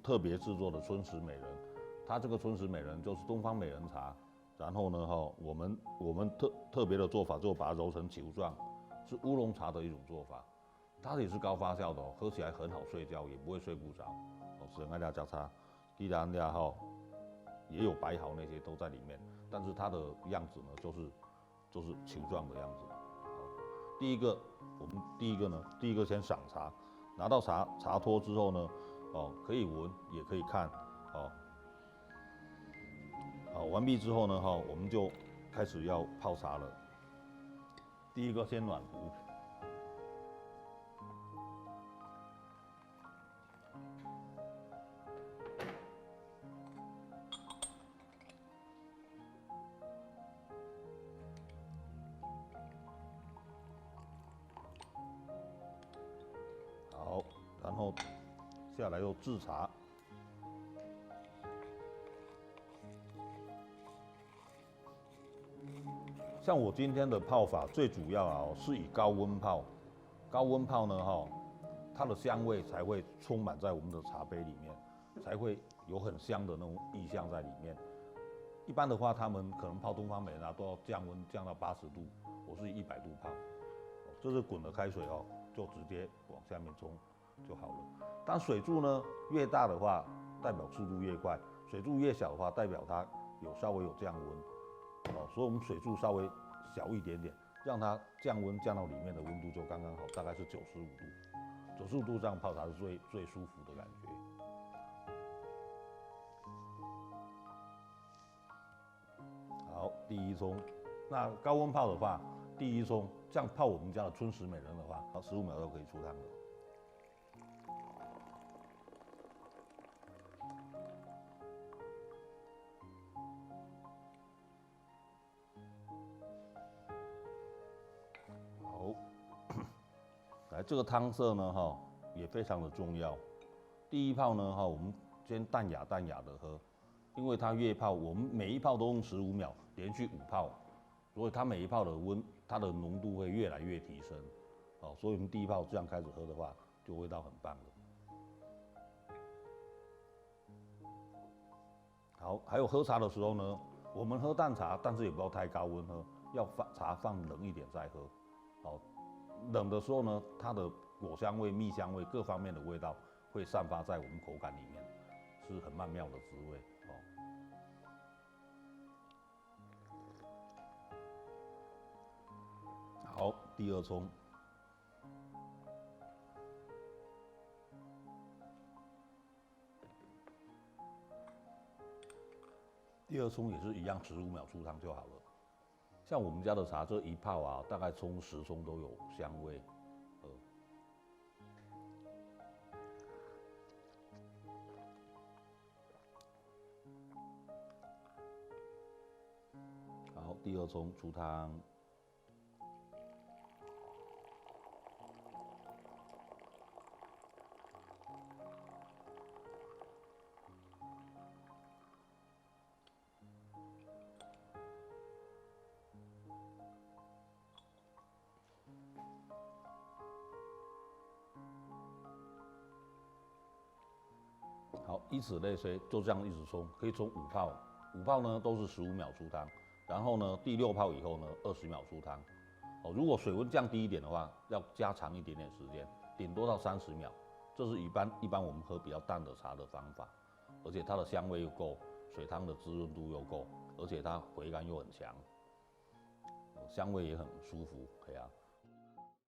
特别制作的春石美人，它这个春石美人就是东方美人茶，然后呢我们特别的做法就把它揉成球状，是乌龙茶的一种做法，它也是高发酵的哦，喝起来很好睡觉，也不会睡不着。是爱家加茶，既然也有白毫那些都在里面，但是它的样子呢就是球状的样子。我们第一个先赏茶，拿到茶托之后呢，可以闻也可以看，好，完毕之后呢，我们就开始要泡茶了。第一个先暖壶。好，然后下来又制茶。像我今天的泡法，最主要是以高温泡。高温泡呢，它的香味才会充满在我们的茶杯里面，才会有很香的那种意象在里面。一般的话，他们可能泡东方美人都要降温降到80度，我是以100度泡。这是滚的开水就直接往下面冲就好了。但水柱呢越大的话，代表速度越快；水柱越小的话，代表它稍微有降温。所以我们水柱稍微小一点点，让它降温降到里面的温度就刚刚好，大概是95度。95度这样泡茶是最舒服的感觉。好，第一冲。那高温泡的话，第一冲这样泡我们家的春石美人的话，好，15秒就可以出汤了。好，来这个汤色呢，也非常的重要。第一泡呢，我们先淡雅淡雅的喝，因为它越泡，我们每一泡都用15秒，连续5泡，所以它每一泡的它的浓度会越来越提升。所以我们第一泡这样开始喝的话，就味道很棒了。好，还有喝茶的时候呢，我们喝淡茶，但是也不要太高温喝，要茶放冷一点再喝。好，冷的时候呢，它的果香味、蜜香味各方面的味道会散发在我们口感里面，是很曼妙的滋味。好，第二冲。第二冲也是一样，15秒出汤就好了。像我们家的茶，这一泡大概冲10冲都有香味。好，第二冲出汤。好，以此类推，就这样一直冲，可以冲5泡，5泡呢都是15秒出汤，然后呢第6泡以后呢20秒出汤。如果水温降低一点的话，要加长一点点时间，顶多到30秒。这是一般我们喝比较淡的茶的方法，而且它的香味又够，水汤的滋润度又够，而且它回甘又很强，香味也很舒服，